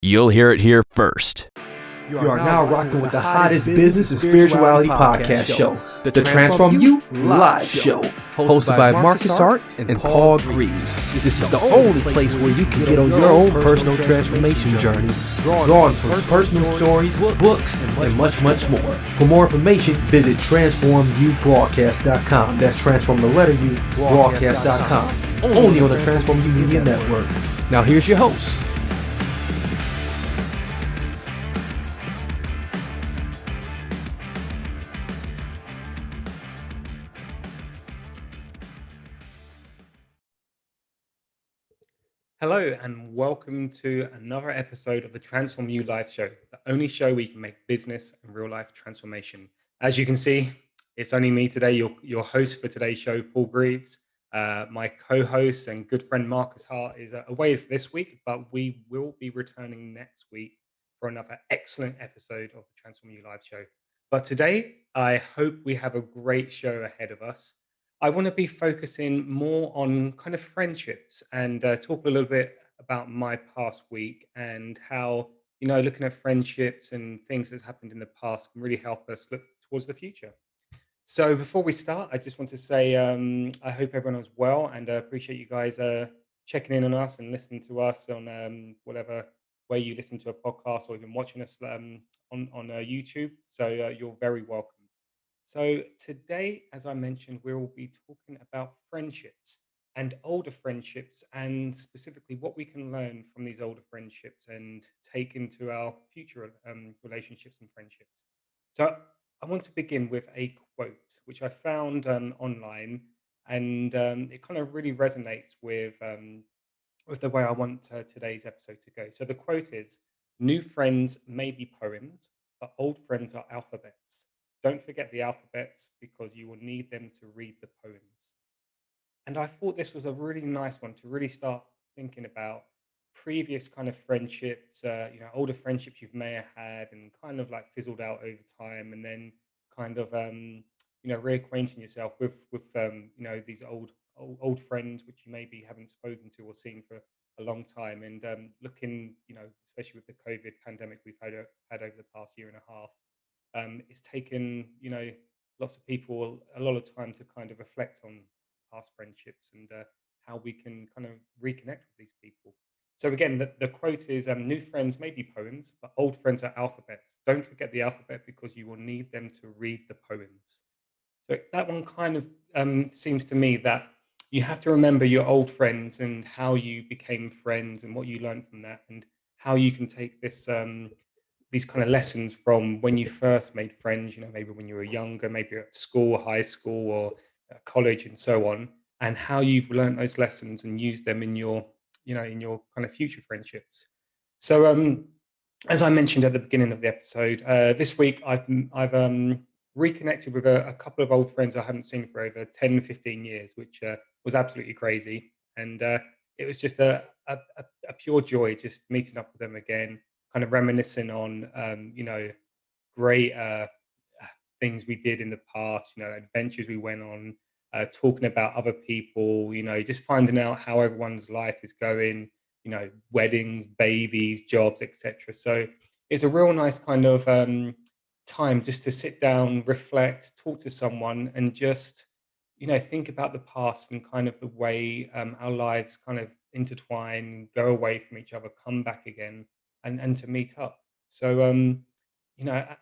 You'll hear it here first. You are now rocking with the hottest business and spirituality podcast show, the Transform You Live Show, hosted by Marcus Hart and Paul Greaves. This is the only place where you can get on your own personal transformation journey, drawn from personal stories, books, and much, much more. For more information, visit transformubroadcast.com. That's transform the letter U, broadcast.com. Only on the Transform You Media Network. Now here's your host. Hello and welcome to another episode of the Transform You Live Show, the only show where you can make business and real life transformation. As you can see, it's only me today, your host for today's show, Paul Greaves. My co-host and good friend Marcus Hart is away this week, but we will be returning next week for another excellent episode of the Transform You Live Show. But today, I hope we have a great show ahead of us. I want to be focusing more on kind of friendships and talk a little bit about my past week and how, looking at friendships and things that's happened in the past can really help us look towards the future. So before we start, I just want to say I hope everyone is well and appreciate you guys checking in on us and listening to us on whatever way you listen to a podcast or even watching us on YouTube. So you're very welcome. So, today, as I mentioned, we will be talking about friendships and older friendships, and specifically what we can learn from these older friendships and take into our future relationships and friendships. So, I want to begin with a quote which I found online, and it kind of really resonates with the way I want today's episode to go. So, the quote is: "New friends may be poems, but old friends are alphabets. Don't forget the alphabets because you will need them to read the poems." And I thought this was a really nice one to really start thinking about previous kind of friendships, older friendships you may have had and kind of like fizzled out over time, and then kind of, reacquainting yourself with these old friends which you maybe haven't spoken to or seen for a long time, and looking, especially with the COVID pandemic we've had over the past year and a half. It's taken, lots of people a lot of time to kind of reflect on past friendships and how we can kind of reconnect with these people. So again, the quote is, "New friends may be poems, but old friends are alphabets. Don't forget the alphabet because you will need them to read the poems." So that one kind of seems to me that you have to remember your old friends and how you became friends and what you learned from that, and how you can take these kind of lessons from when you first made friends, maybe when you were younger, maybe at school, high school, or college, and so on, and how you've learned those lessons and used them in your kind of future friendships. So, as I mentioned at the beginning of the episode, this week I've reconnected with a couple of old friends I haven't seen for over 10, 15 years, which was absolutely crazy. And it was just a pure joy just meeting up with them again, kind of reminiscing on, great things we did in the past, adventures we went on, talking about other people, just finding out how everyone's life is going, weddings, babies, jobs, etc. So it's a real nice kind of time just to sit down, reflect, talk to someone, and just, think about the past and kind of the way our lives kind of intertwine, go away from each other, come back again, and to meet up. So,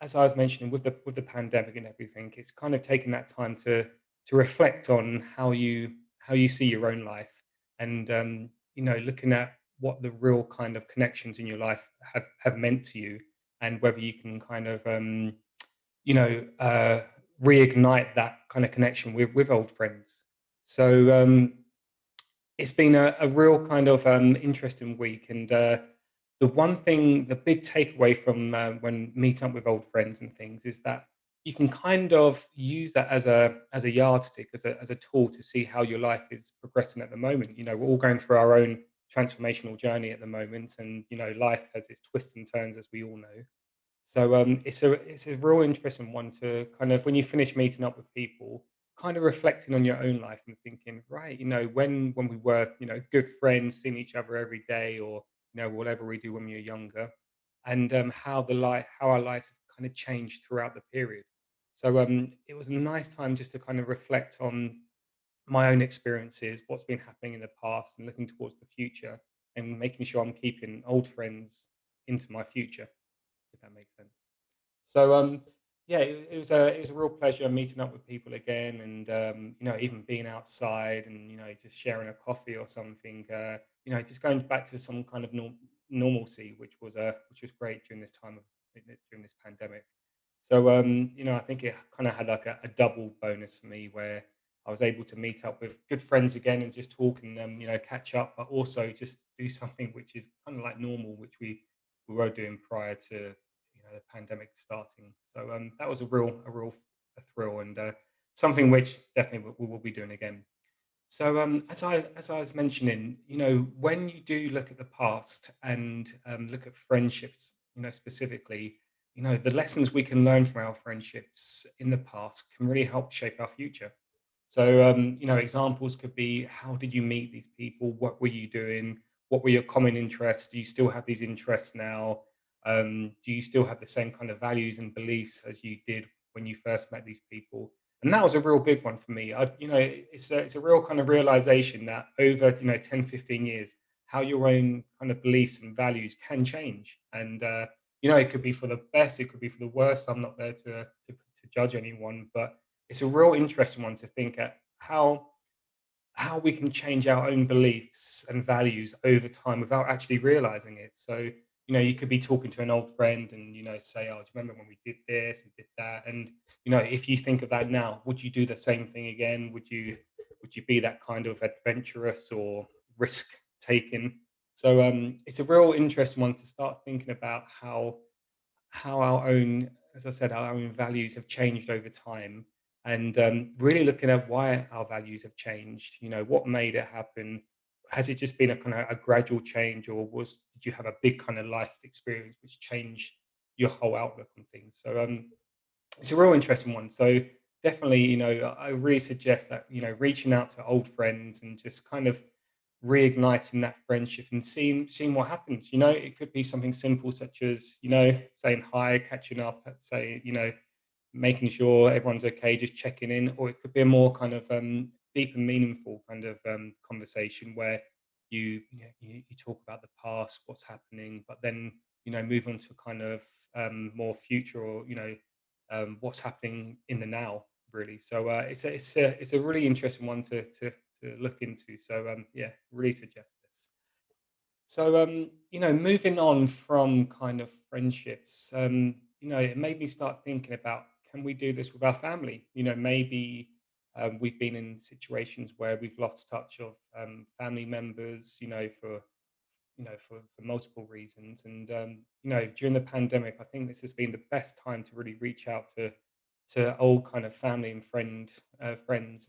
as I was mentioning with the pandemic and everything, it's kind of taking that time to reflect on how you see your own life, and looking at what the real kind of connections in your life have meant to you, and whether you can kind of you know uh, reignite that kind of connection with old friends. So it's been a real kind of interesting week, and the big takeaway from when meeting up with old friends and things is that you can kind of use that as a yardstick, as a tool to see how your life is progressing at the moment. We're all going through our own transformational journey at the moment, and life has its twists and turns, as we all know. So it's a real interesting one to kind of, when you finish meeting up with people, kind of reflecting on your own life and thinking, right, when we were good friends, seeing each other every day, or whatever we do when we were younger, and how our lives have kind of changed throughout the period. So it was a nice time just to kind of reflect on my own experiences, what's been happening in the past, and looking towards the future, and making sure I'm keeping old friends into my future, if that makes sense. So yeah, it was a real pleasure meeting up with people again, and even being outside and just sharing a coffee or something. Just going back to some kind of normalcy, which was great during this time of during this pandemic. So I think it kind of had like a double bonus for me where I was able to meet up with good friends again and just talk and catch up, but also just do something which is kind of like normal, which we were doing prior to the pandemic starting. So that was a thrill, and something which definitely we will be doing again. So as I was mentioning, when you do look at the past and look at friendships, specifically, the lessons we can learn from our friendships in the past can really help shape our future. So examples could be, how did you meet these people? What were you doing? What were your common interests? Do you still have these interests now? Do you still have the same kind of values and beliefs as you did when you first met these people? And that was a real big one for me. It's a real kind of realization that over 10, 15 years, how your own kind of beliefs and values can change. And it could be for the best, it could be for the worst. I'm not there to judge anyone, but it's a real interesting one to think at how we can change our own beliefs and values over time without actually realizing it. So, you could be talking to an old friend and, say, "Oh, do you remember when we did this and did that?" And, if you think of that now, would you do the same thing again? Would you be that kind of adventurous or risk taking? So it's a real interesting one to start thinking about how our own, as I said, our own values have changed over time, and really looking at why our values have changed. What made it happen? Has it just been a kind of a gradual change, or did you have a big kind of life experience which changed your whole outlook on things? So it's a real interesting one. So definitely, I really suggest that reaching out to old friends and just kind of reigniting that friendship and seeing what happens. It could be something simple such as saying hi, catching up, say making sure everyone's okay, just checking in, or it could be a more kind of deep and meaningful kind of conversation where you talk about the past, what's happening, but then move on to kind of more future, or what's happening in the now, really. So it's a really interesting one to look into. So yeah, really suggest this. So moving on from kind of friendships, it made me start thinking about, can we do this with our family? Maybe we've been in situations where we've lost touch of family members, for multiple reasons. And during the pandemic, I think this has been the best time to really reach out to old kind of family and friends,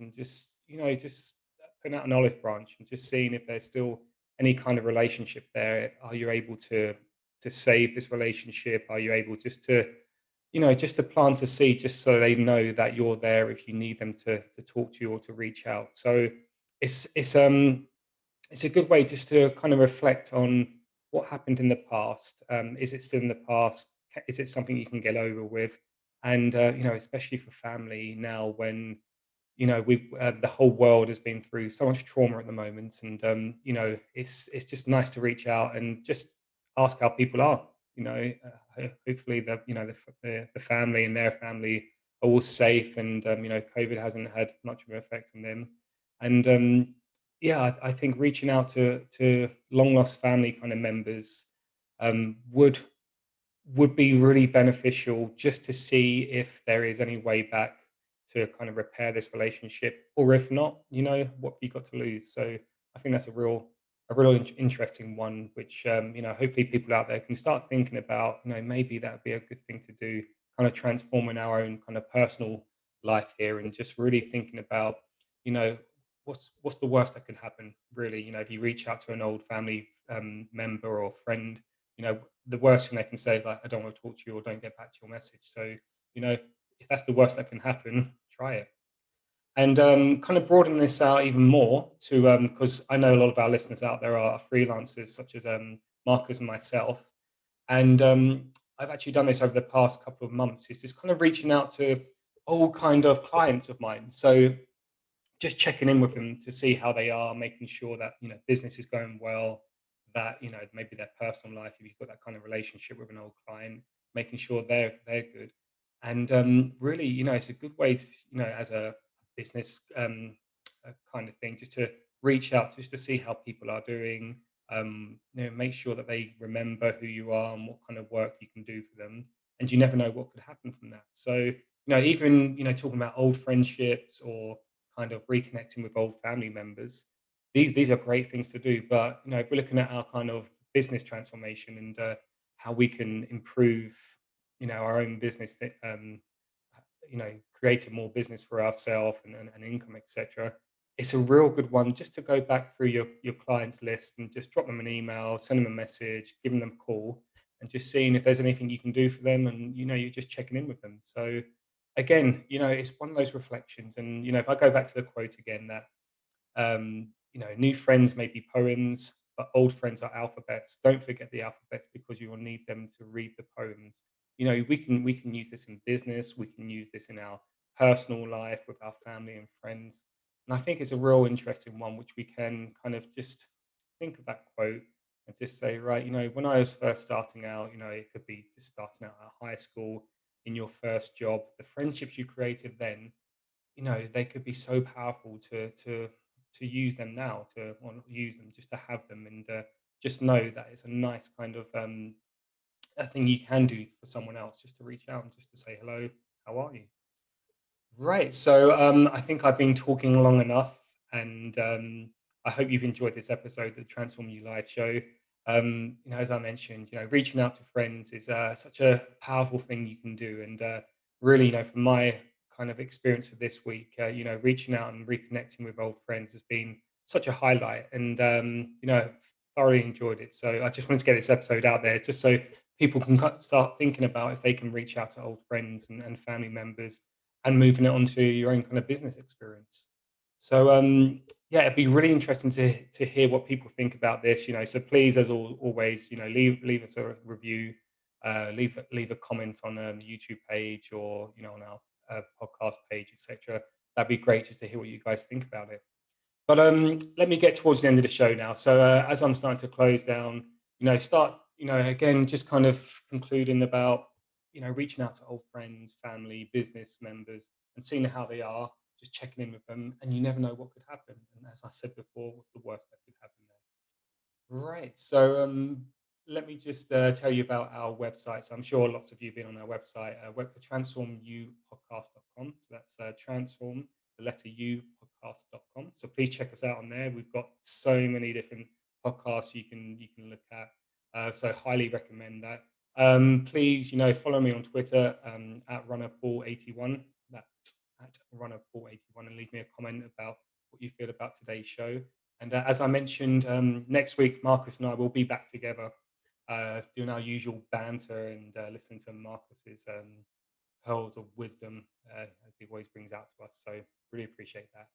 and just putting out an olive branch and just seeing if there's still any kind of relationship there. Are you able to save this relationship? Are you able just to plant a seed, just so they know that you're there if you need them to talk to you or to reach out? So it's a good way just to kind of reflect on what happened in the past. Is it still in the past? Is it something you can get over with? And especially for family now, when we the whole world has been through so much trauma at the moment, and it's just nice to reach out and just ask how people are. Hopefully the family and their family are all safe, and COVID hasn't had much of an effect on them. And yeah, I think reaching out to long lost family kind of members would be really beneficial, just to see if there is any way back to kind of repair this relationship, or if not, what have you got to lose? So I think that's a real interesting one, which hopefully people out there can start thinking about. Maybe that would be a good thing to do, kind of transforming our own kind of personal life here, and just really thinking about you know what's the worst that could happen, really. If you reach out to an old family member or friend, the worst thing they can say is like, "I don't want to talk to you," or "Don't get back to your message." So, you know, if that's the worst that can happen, try it. And kind of broaden this out even more to, because I know a lot of our listeners out there are freelancers, such as Marcus and myself. And I've actually done this over the past couple of months. Is just kind of reaching out to all kind of clients of mine. So just checking in with them to see how they are, making sure that business is going well, that maybe their personal life, if you've got that kind of relationship with an old client, making sure they're good, and really, it's a good way to, as a business kind of thing, just to reach out, just to see how people are doing. Make sure that they remember who you are and what kind of work you can do for them, and you never know what could happen from that. So even talking about old friendships or kind of reconnecting with old family members. These are great things to do, but if we're looking at our kind of business transformation and how we can improve, our own business, creating more business for ourselves and income, etc. It's a real good one just to go back through your clients list and just drop them an email, send them a message, giving them a call, and just seeing if there's anything you can do for them. And you're just checking in with them. So again, it's one of those reflections. And if I go back to the quote again, that new friends may be poems, but old friends are alphabets. Don't forget the alphabets because you will need them to read the poems. We can use this in business. We can use this in our personal life with our family and friends. And I think it's a real interesting one, which we can kind of just think of that quote and just say, right, when I was first starting out, it could be just starting out at high school, in your first job, the friendships you created then, they could be so powerful to use them now, to or not use them, just to have them, and just know that it's a nice kind of a thing you can do for someone else, just to reach out and just to say hello, how are you? Right. So I think I've been talking long enough, and I hope you've enjoyed this episode of the Transform You Live show. As I mentioned, reaching out to friends is such a powerful thing you can do, and really, from my kind of experience of this week, reaching out and reconnecting with old friends has been such a highlight, and thoroughly enjoyed it. So I just wanted to get this episode out there, just so people can start thinking about if they can reach out to old friends and family members and moving it onto your own kind of business experience. So yeah, it'd be really interesting to hear what people think about this. So please, as always, leave us a review, leave a comment on the YouTube page or on our podcast page, etc. That'd be great just to hear what you guys think about it. But let me get towards the end of the show now. So as I'm starting to close down, again, just kind of concluding about, reaching out to old friends, family, business members, and seeing how they are, just checking in with them, and you never know what could happen. And as I said before, what's the worst that could happen there? Right. So let me just tell you about our website. So I'm sure lots of you have been on our website, transformupodcast.com. So that's transform, the letter U, podcast.com. So please check us out on there. We've got so many different podcasts you can look at. So highly recommend that. Please, follow me on Twitter at runnerpaul81. That's at runnerpaul81, and leave me a comment about what you feel about today's show. And as I mentioned, next week, Marcus and I will be back together doing our usual banter and listening to Marcus's pearls of wisdom as he always brings out to us. So really appreciate that.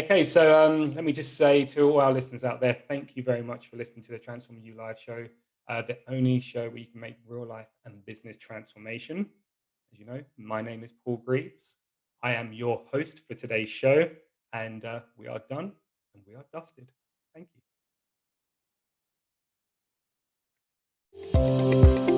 Okay, so let me just say to all our listeners out there, thank you very much for listening to the Transform You Live show, the only show where you can make real life and business transformation. As you know, my name is Paul Greaves. I am your host for today's show, and we are done and we are dusted. Thank you.